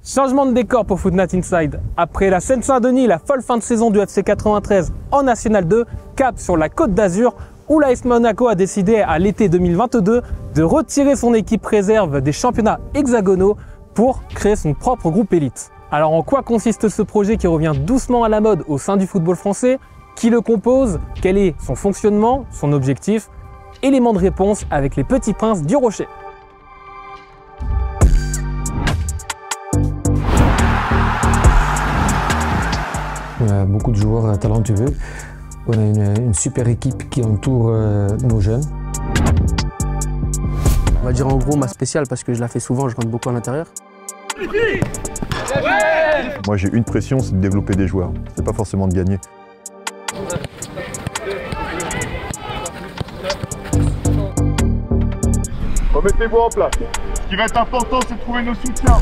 Changement de décor pour Footnat Inside. Après la Seine-Saint-Denis, la folle fin de saison du FC 93 en National 2, cap sur la Côte d'Azur où l'AS Monaco a décidé à l'été 2022 de retirer son équipe réserve des championnats hexagonaux pour créer son propre groupe élite. Alors en quoi consiste ce projet qui revient doucement à la mode au sein du football français? Qui le compose? Quel est son fonctionnement, son objectif? Éléments de réponse avec les petits princes du Rocher. On a beaucoup de joueurs talentueux. On a une super équipe qui entoure nos jeunes. On va dire en gros ma spéciale parce que je la fais souvent, je rentre beaucoup à l'intérieur. Moi j'ai une pression, c'est de développer des joueurs. C'est pas forcément de gagner. Remettez-vous en place. Ce qui va être important, c'est de trouver nos soutiens.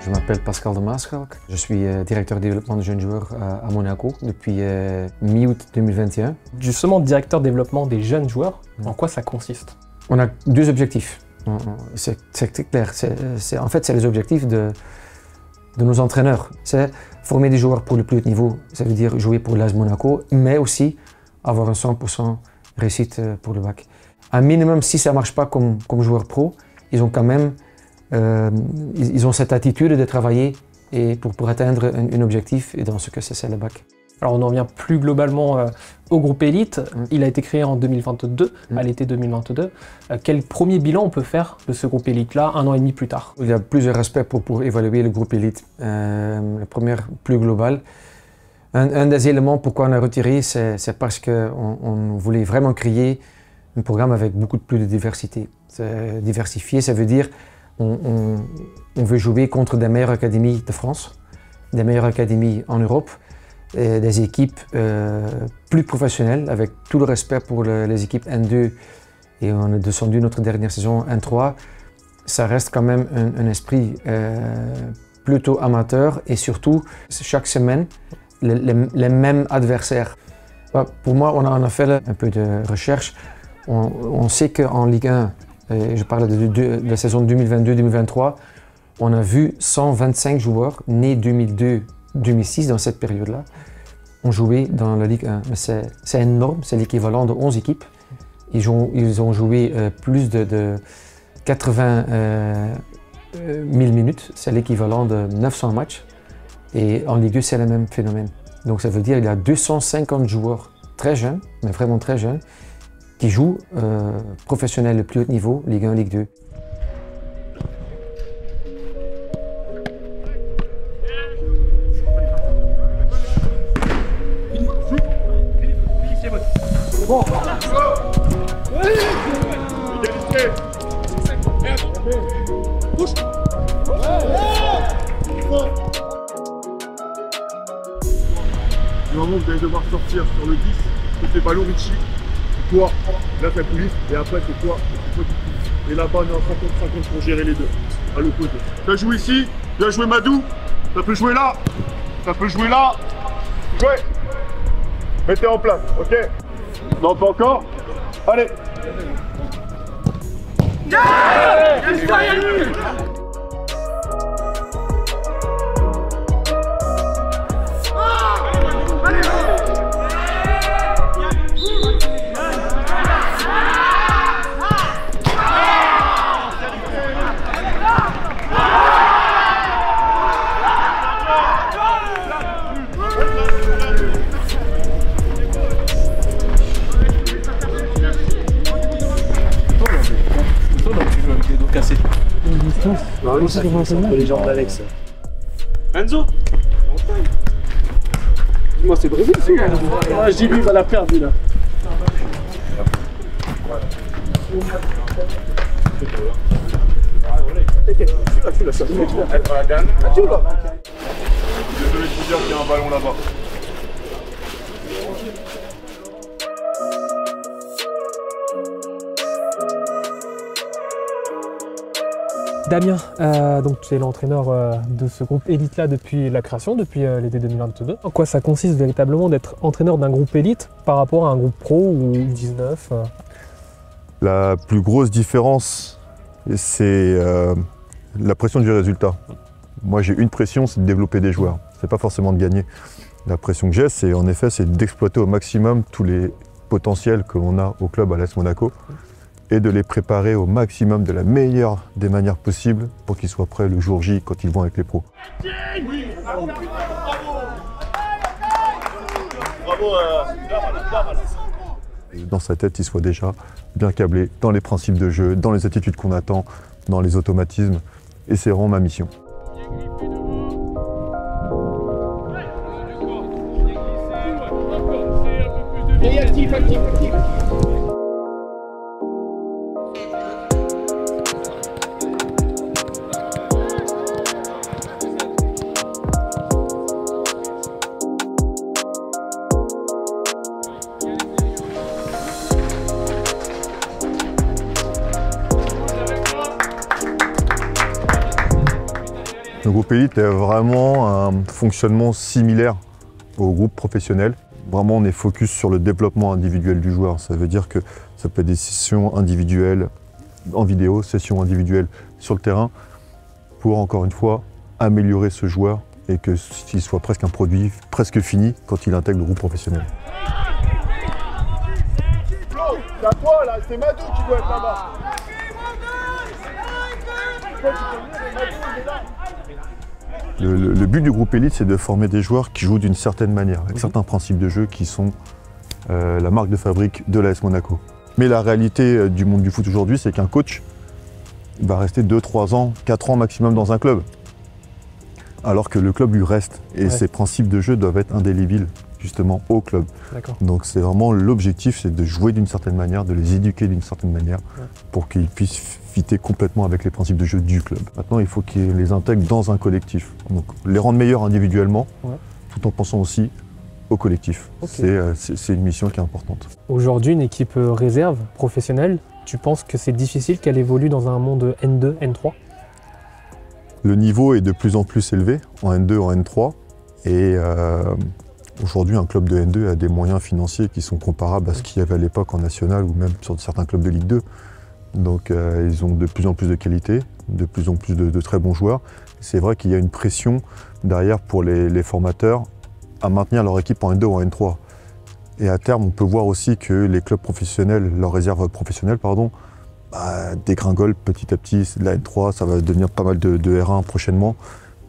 Je m'appelle Pascal de Maaschalk. Je suis directeur développement de jeunes joueurs à Monaco depuis mi-août 2021. Justement, directeur développement des jeunes joueurs, en quoi ça consiste? On a deux objectifs. C'est clair. En fait, c'est les objectifs de nos entraîneurs. C'est former des joueurs pour le plus haut niveau. Ça veut dire jouer pour l'AS Monaco, mais aussi avoir un 100% réussite pour le bac. Un minimum, si ça ne marche pas comme joueur pro, ils ont quand même ils ont cette attitude de travailler et pour atteindre un objectif, et dans ce cas, c'est le bac. Alors on en vient plus globalement au groupe élite. Il a été créé en 2022, à l'été 2022. Quel premier bilan on peut faire de ce groupe élite-là, un an et demi plus tard? Il y a plusieurs aspects pour évaluer le groupe élite. Le premier, plus global. Un des éléments pourquoi on a retiré, c'est parce qu'on voulait vraiment créer un programme avec beaucoup plus de diversité. Diversifié, ça veut dire on veut jouer contre des meilleures académies de France, des meilleures académies en Europe, et des équipes plus professionnelles, avec tout le respect pour les équipes N2, et on a descendu notre dernière saison N3. Ça reste quand même un esprit plutôt amateur, et surtout chaque semaine les mêmes adversaires. Pour moi, on a fait un peu de recherche. On sait qu'en Ligue 1, je parle de la saison 2022-2023, on a vu 125 joueurs nés 2002-2006 dans cette période-là, ont joué dans la Ligue 1. C'est énorme, c'est l'équivalent de 11 équipes. Ils ont joué plus de 80 000 minutes, c'est l'équivalent de 900 matchs. Et en Ligue 2, c'est le même phénomène. Donc ça veut dire qu'il y a 250 joueurs très jeunes, mais vraiment très jeunes, qui jouent professionnels le plus haut niveau, Ligue 1, Ligue 2. Bon. Bouge. Du moment où vous allez devoir sortir sur le 10, c'est pas Richie. Toi, là ça coulisse, et après c'est toi qui coulisse. Et là-bas on est en 50-50 pour gérer les deux, à l'opposé. Tu as joué ici, tu as joué Madou, ça peut jouer là, ça peut jouer là. Jouez. Mettez en place, ok? Non, pas encore? Allez. Bah oui, ça commence entre les jambes d'Alex. Enzo. Moi c'est Brésil, c'est gars. Ah, je dis lui, il va la perdre lui là. Désolé de vous dire qu'il y a un ballon là-bas. Damien, donc tu es l'entraîneur de ce groupe élite là depuis la création, depuis l'été 2022. En quoi ça consiste véritablement d'être entraîneur d'un groupe élite par rapport à un groupe pro ou 19 La plus grosse différence, c'est la pression du résultat. Moi, j'ai une pression, c'est de développer des joueurs. C'est pas forcément de gagner. La pression que j'ai, c'est en effet, c'est d'exploiter au maximum tous les potentiels que l'on a au club à l'AS Monaco et de les préparer au maximum de la meilleure des manières possibles pour qu'ils soient prêts le jour J quand ils vont avec les pros. Dans sa tête, il soit déjà bien câblé dans les principes de jeu, dans les attitudes qu'on attend, dans les automatismes, et c'est vraiment ma mission. Actif. Le groupe élite est vraiment un fonctionnement similaire au groupe professionnel. Vraiment, on est focus sur le développement individuel du joueur. Ça veut dire que ça peut être des sessions individuelles en vidéo, sessions individuelles sur le terrain, pour encore une fois améliorer ce joueur et qu'il soit presque un produit presque fini quand il intègre le groupe professionnel. C'est à toi là, c'est Madou qui doit être là-bas. Le but du groupe élite, c'est de former des joueurs qui jouent d'une certaine manière, avec certains principes de jeu qui sont la marque de fabrique de l'AS Monaco. Mais la réalité du monde du foot aujourd'hui, c'est qu'un coach va rester 2, 3 ans, 4 ans maximum dans un club. Alors que le club lui reste. Et ses principes de jeu doivent être indélébiles, justement, au club. Donc c'est vraiment l'objectif, c'est de jouer d'une certaine manière, de les éduquer d'une certaine manière, pour qu'ils puissent fitter complètement avec les principes de jeu du club. Maintenant, il faut qu'ils les intègrent dans un collectif. Donc les rendre meilleurs individuellement, tout en pensant aussi au collectif. C'est une mission qui est importante. Aujourd'hui, une équipe réserve professionnelle, tu penses que c'est difficile qu'elle évolue dans un monde N2, N3 ? Le niveau est de plus en plus élevé, en N2, en N3. Et aujourd'hui, un club de N2 a des moyens financiers qui sont comparables à ce qu'il y avait à l'époque en national ou même sur certains clubs de Ligue 2. Donc ils ont de plus en plus de qualité, de plus en plus de très bons joueurs. C'est vrai qu'il y a une pression derrière pour les formateurs à maintenir leur équipe en N2 ou en N3. Et à terme, on peut voir aussi que les clubs professionnels, leurs réserves professionnelles, dégringolent petit à petit. La N3, ça va devenir pas mal de R1 prochainement.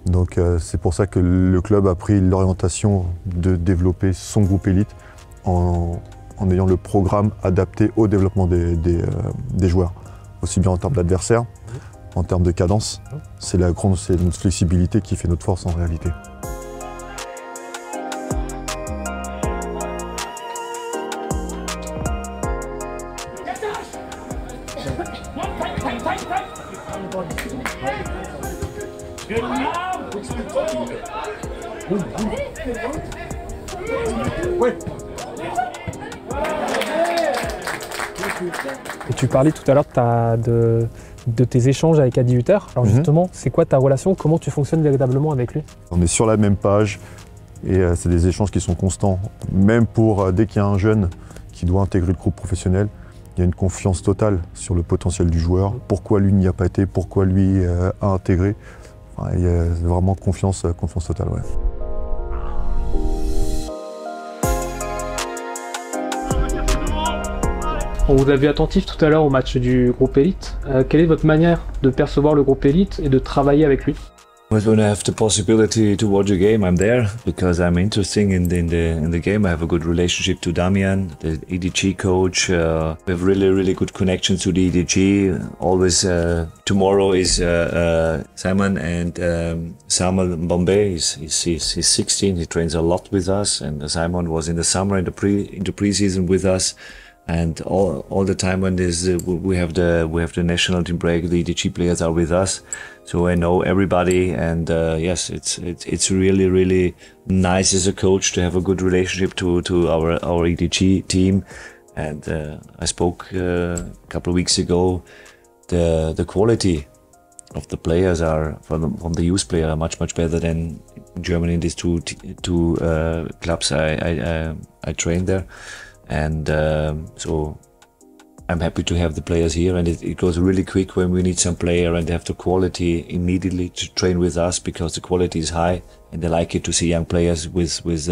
Donc c'est pour ça que le club a pris l'orientation de développer son groupe élite en ayant le programme adapté au développement des joueurs, aussi bien en termes d'adversaires, en termes de cadence. C'est notre flexibilité qui fait notre force en réalité. Et tu parlais tout à l'heure de tes échanges avec Adi Hutter. Alors justement, c'est quoi ta relation? Comment tu fonctionnes véritablement avec lui? On est sur la même page et c'est des échanges qui sont constants. Même pour dès qu'il y a un jeune qui doit intégrer le groupe professionnel, il y a une confiance totale sur le potentiel du joueur. Pourquoi lui n'y a pas été, pourquoi lui a intégré. Enfin, il y a vraiment confiance totale. Ouais. On vous a vu attentif tout à l'heure au match du groupe élite. Quelle est votre manière de percevoir le groupe élite et de travailler avec lui? But when I have the possibility to watch a game, I'm there because I'm interested in the game. I have a good relationship to Damian, the EDG coach. We have really good connections to the EDG. Always tomorrow is Simon and Samuel Bombay. He's 16. He trains a lot with us, and Simon was in the summer in the preseason with us. And all the time when we have the national team break, the EDG players are with us, so I know everybody. And yes, it's really nice as a coach to have a good relationship to our EDG team. And I spoke a couple of weeks ago. The quality of the players are from the youth player are much better than in Germany in these two clubs I trained there. And so I'm happy to have the players here, and it goes really quick when we need some player and they have the quality immediately to train with us because the quality is high and they like it to see young players with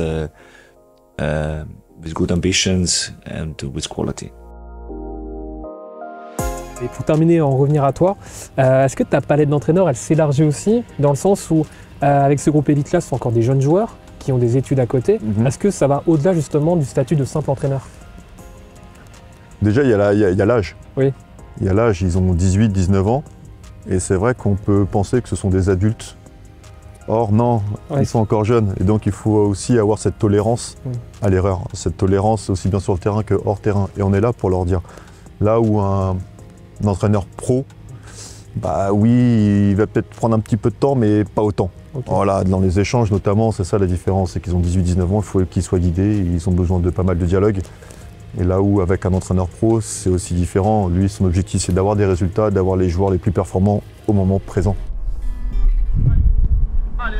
good ambitions and with quality. Et pour terminer, en revenir à toi, est-ce que ta palette d'entraîneurs, elle s'élargit aussi dans le sens où avec ce groupe élite là, ce sont encore des jeunes joueurs qui ont des études à côté. Est-ce que ça va au-delà justement du statut de simple entraîneur? Déjà, il y a l'âge. Oui. Il y a l'âge, ils ont 18, 19 ans. Et c'est vrai qu'on peut penser que ce sont des adultes. Or, non, ils sont encore jeunes. Et donc, il faut aussi avoir cette tolérance à l'erreur. Cette tolérance aussi bien sur le terrain que hors terrain. Et on est là pour leur dire. Là où un entraîneur pro, bah oui, il va peut-être prendre un petit peu de temps, mais pas autant. Okay. Voilà, dans les échanges notamment, c'est ça la différence, c'est qu'ils ont 18-19 ans, il faut qu'ils soient guidés, ils ont besoin de pas mal de dialogue. Et là où avec un entraîneur pro, c'est aussi différent. Lui, son objectif, c'est d'avoir des résultats, d'avoir les joueurs les plus performants au moment présent. Allez.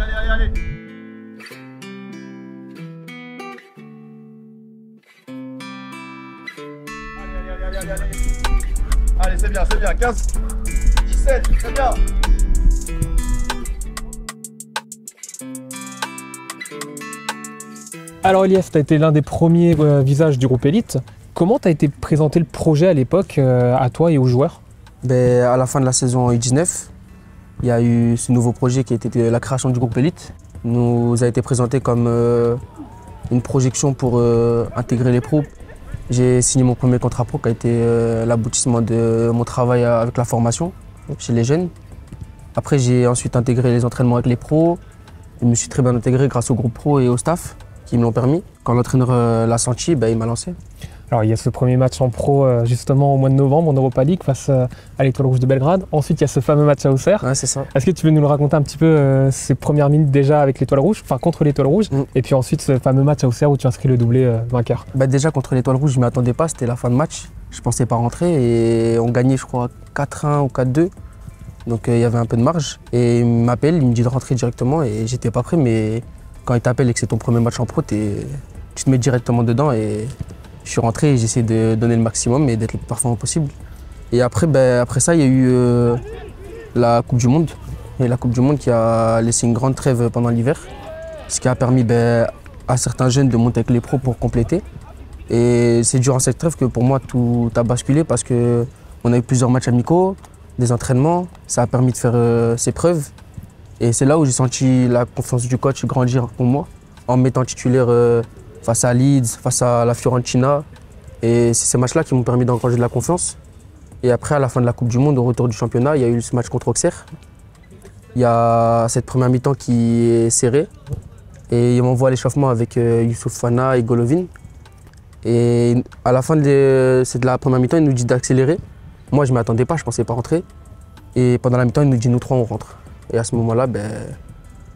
Allez, c'est bien, 15, 17, c'est bien. Alors Elias, tu as été l'un des premiers visages du groupe élite. Comment t'as été présenté le projet à l'époque à toi et aux joueurs? À la fin de la saison U19, il y a eu ce nouveau projet qui était la création du groupe élite. Il nous a été présenté comme une projection pour intégrer les pros. J'ai signé mon premier contrat pro qui a été l'aboutissement de mon travail avec la formation chez les jeunes. Après, j'ai ensuite intégré les entraînements avec les pros. Je me suis très bien intégré grâce au groupe pro et au staff qui me l'ont permis. Quand l'entraîneur l'a senti, il m'a lancé. Alors il y a ce premier match en pro justement au mois de novembre en Europa League face à l'Étoile Rouge de Belgrade. Ensuite il y a ce fameux match à Auxerre. Ouais, c'est ça. Est-ce que tu veux nous le raconter un petit peu ces premières minutes déjà avec l'Étoile Rouge, enfin contre l'Étoile Rouge, et puis ensuite ce fameux match à Auxerre où tu inscris le doublé vainqueur? Déjà contre l'Étoile Rouge, je ne m'y attendais pas, c'était la fin de match. Je ne pensais pas rentrer et on gagnait je crois 4-1 ou 4-2. Donc il y avait un peu de marge. Et il m'appelle, il me dit de rentrer directement et j'étais pas prêt, mais quand il t'appelle et que c'est ton premier match en pro, tu te mets directement dedans et je suis rentré et j'ai essayé de donner le maximum et d'être le plus performant possible. Et après, après ça, il y a eu la Coupe du Monde. Et la Coupe du Monde qui a laissé une grande trêve pendant l'hiver, ce qui a permis à certains jeunes de monter avec les pros pour compléter. Et c'est durant cette trêve que pour moi tout a basculé parce qu'on a eu plusieurs matchs amicaux, des entraînements, ça a permis de faire ses preuves. Et c'est là où j'ai senti la confiance du coach grandir pour moi, en me mettant titulaire face à Leeds, face à la Fiorentina. Et c'est ces matchs-là qui m'ont permis d'engranger de la confiance. Et après, à la fin de la Coupe du Monde, au retour du championnat, il y a eu ce match contre Auxerre. Il y a cette première mi-temps qui est serrée. Et il m'envoie à l'échauffement avec Youssouf Fana et Golovin. Et à la fin de la première mi-temps, il nous dit d'accélérer. Moi, je ne m'y attendais pas, je ne pensais pas rentrer. Et pendant la mi-temps, il nous dit nous trois, on rentre. Et à ce moment-là,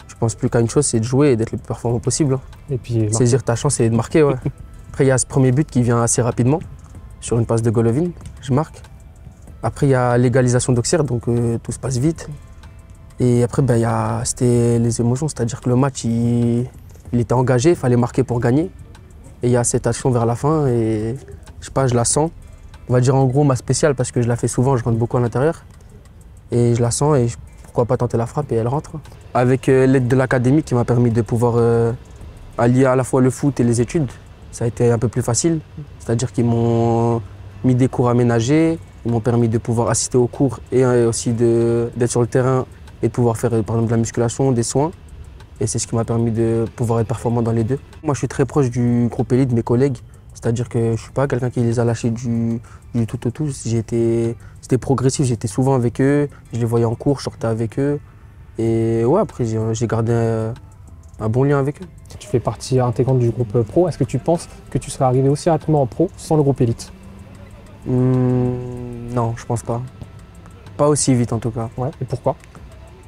je pense plus qu'à une chose, c'est de jouer et d'être le plus performant possible. Et puis saisir ta chance et de marquer. Ouais. Après, il y a ce premier but qui vient assez rapidement, sur une passe de Golovin, je marque. Après, il y a l'égalisation d'Auxerre, donc tout se passe vite. Et après, c'était les émotions, c'est-à-dire que le match, il était engagé, il fallait marquer pour gagner. Et il y a cette action vers la fin et je sais pas, je la sens. On va dire en gros ma spéciale parce que je la fais souvent, je rentre beaucoup à l'intérieur. Et je la sens et pourquoi pas tenter la frappe et elle rentre. Avec l'aide de l'académie qui m'a permis de pouvoir allier à la fois le foot et les études, ça a été un peu plus facile. C'est-à-dire qu'ils m'ont mis des cours aménagés, ils m'ont permis de pouvoir assister aux cours et aussi d'être sur le terrain et de pouvoir faire par exemple de la musculation, des soins. Et c'est ce qui m'a permis de pouvoir être performant dans les deux. Moi je suis très proche du groupe élite, de mes collègues. C'est-à-dire que je ne suis pas quelqu'un qui les a lâchés du tout au tout. C'était progressif, j'étais souvent avec eux, je les voyais en cours, je sortais avec eux. Et ouais, après j'ai gardé un bon lien avec eux. Tu fais partie intégrante du groupe pro. Est-ce que tu penses que tu serais arrivé aussi rapidement en pro sans le groupe élite? Non, je pense pas. Pas aussi vite en tout cas. Ouais, et pourquoi?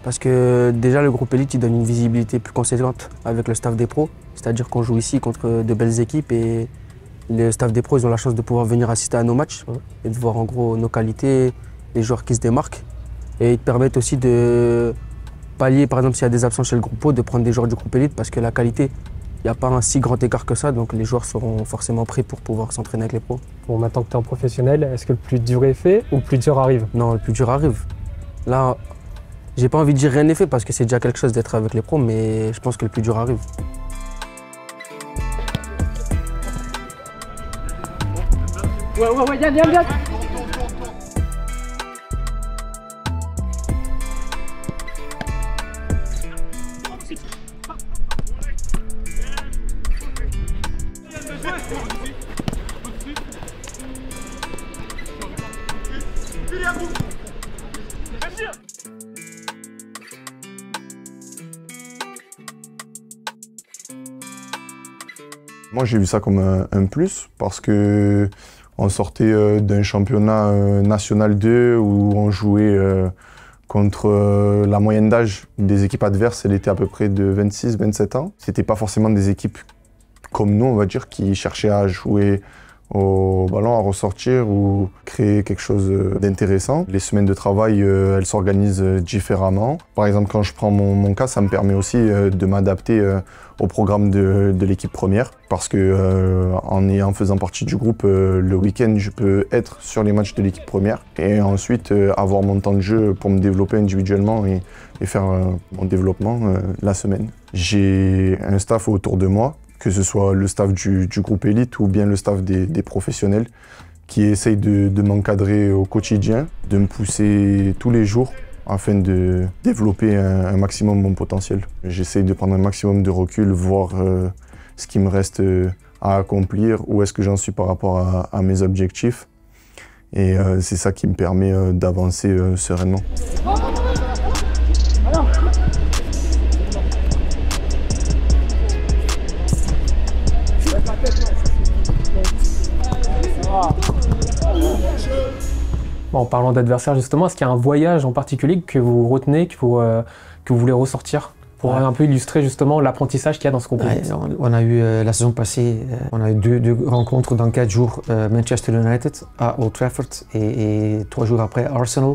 Parce que déjà le groupe élite il donne une visibilité plus conséquente avec le staff des pros. C'est-à-dire qu'on joue ici contre de belles équipes et le staff des pros ils ont la chance de pouvoir venir assister à nos matchs et de voir en gros nos qualités, les joueurs qui se démarquent. Et ils te permettent aussi de pallier, par exemple s'il y a des absences chez le groupe pro, de prendre des joueurs du groupe élite parce que la qualité, il n'y a pas un si grand écart que ça, donc les joueurs seront forcément prêts pour pouvoir s'entraîner avec les pros. Bon, maintenant que tu es en professionnel, est-ce que le plus dur est fait ou le plus dur arrive? Non, le plus dur arrive. Là, j'ai pas envie de dire rien n'est fait parce que c'est déjà quelque chose d'être avec les pros, mais je pense que le plus dur arrive. Ouais, Yann. Moi, j'ai vu ça comme un plus parce que on sortait d'un championnat national 2 où on jouait contre la moyenne d'âge des équipes adverses, elle était à peu près de 26-27 ans. C'était pas forcément des équipes comme nous, on va dire, qui cherchaient à jouer au ballon, à ressortir ou créer quelque chose d'intéressant. Les semaines de travail, elles s'organisent différemment. Par exemple, quand je prends mon cas, ça me permet aussi de m'adapter au programme de l'équipe première parce que en faisant partie du groupe, le week-end, je peux être sur les matchs de l'équipe première et ensuite avoir mon temps de jeu pour me développer individuellement et faire mon développement la semaine. J'ai un staff autour de moi, que ce soit le staff du groupe élite ou bien le staff des professionnels, qui essayent de m'encadrer au quotidien, de me pousser tous les jours afin de développer un maximum mon potentiel. J'essaye de prendre un maximum de recul, voir ce qui me reste à accomplir, où est-ce que j'en suis par rapport à mes objectifs. Et c'est ça qui me permet d'avancer sereinement. Bon, en parlant d'adversaire justement, est-ce qu'il y a un voyage en particulier que vous retenez, que vous voulez ressortir pour un peu illustrer justement l'apprentissage qu'il y a dans ce groupe? On a eu la saison passée, on a eu deux rencontres dans 4 jours, Manchester United à Old Trafford et 3 jours après Arsenal.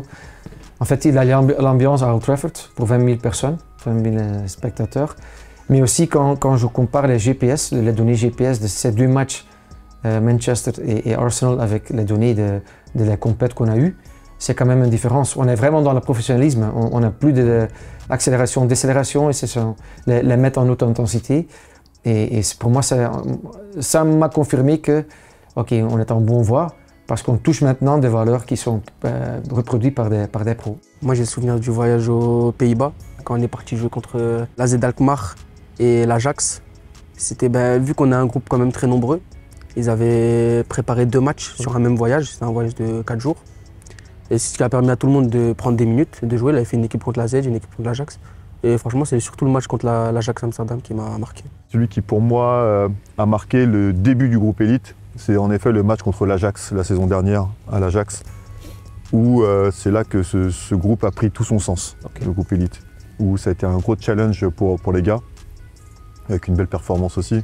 En fait, il y a l'ambiance à Old Trafford pour 20 000 personnes, 20 000 spectateurs. Mais aussi quand je compare les données GPS de ces 2 matchs, Manchester et Arsenal, avec les données de la compète qu'on a eue, c'est quand même une différence. On est vraiment dans le professionnalisme, on n'a plus d'accélération, décélération, et c'est les mettre en haute intensité. Et pour moi, ça m'a confirmé que, ok, on est en bon voie, parce qu'on touche maintenant des valeurs qui sont reproduites par des pros. Moi, j'ai le souvenir du voyage aux Pays-Bas, quand on est parti jouer contre l'AZ Alkmaar et l'Ajax. C'était, vu qu'on est un groupe quand même très nombreux, ils avaient préparé 2 matchs sur un même voyage, c'est un voyage de 4 jours. Et c'est ce qui a permis à tout le monde de prendre des minutes, de jouer. Il avait fait une équipe contre l'AZ, une équipe contre l'Ajax. Et franchement, c'est surtout le match contre l'Ajax Amsterdam qui m'a marqué. Celui qui, pour moi, a marqué le début du groupe élite, c'est en effet le match contre l'Ajax la saison dernière à l'Ajax, où c'est là que ce groupe a pris tout son sens, le groupe élite. Où ça a été un gros challenge pour les gars, avec une belle performance aussi.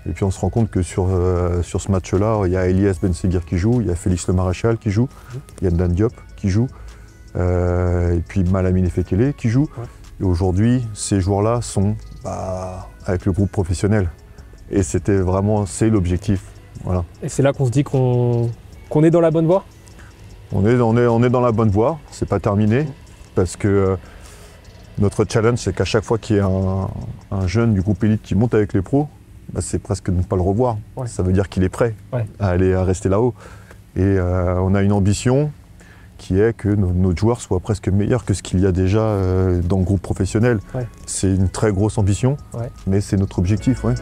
Et puis on se rend compte que sur ce match-là, il y a Elias Benseguir qui joue, il y a Félix Le Maréchal qui joue, il y a Dan Diop qui joue, et puis Malamine Efekele qui joue. Ouais. Et aujourd'hui, ces joueurs-là sont avec le groupe professionnel. Et c'était vraiment, c'est l'objectif. Voilà. Et c'est là qu'on se dit qu'on est dans la bonne voie? On est dans la bonne voie, c'est pas terminé, parce que notre challenge, c'est qu'à chaque fois qu'il y a un jeune du groupe élite qui monte avec les pros, c'est presque de ne pas le revoir. Ouais. Ça veut dire qu'il est prêt à rester là-haut. Et on a une ambition qui est que nos joueurs soient presque meilleurs que ce qu'il y a déjà dans le groupe professionnel. Ouais. C'est une très grosse ambition, Ouais. mais c'est notre objectif. Ouais.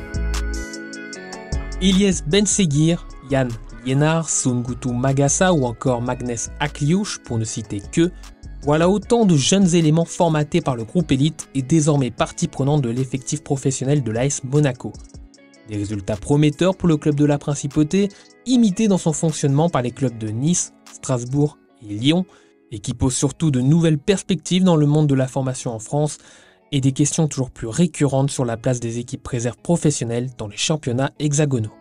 Ilyes Benseghir, Yann Liénard, Soungutu Magassa ou encore Magnès Akliouche, pour ne citer que, voilà autant de jeunes éléments formatés par le groupe élite et désormais partie prenante de l'effectif professionnel de l'AS Monaco. Des résultats prometteurs pour le club de la Principauté, imités dans son fonctionnement par les clubs de Nice, Strasbourg et Lyon, et qui posent surtout de nouvelles perspectives dans le monde de la formation en France, et des questions toujours plus récurrentes sur la place des équipes réserves professionnelles dans les championnats hexagonaux.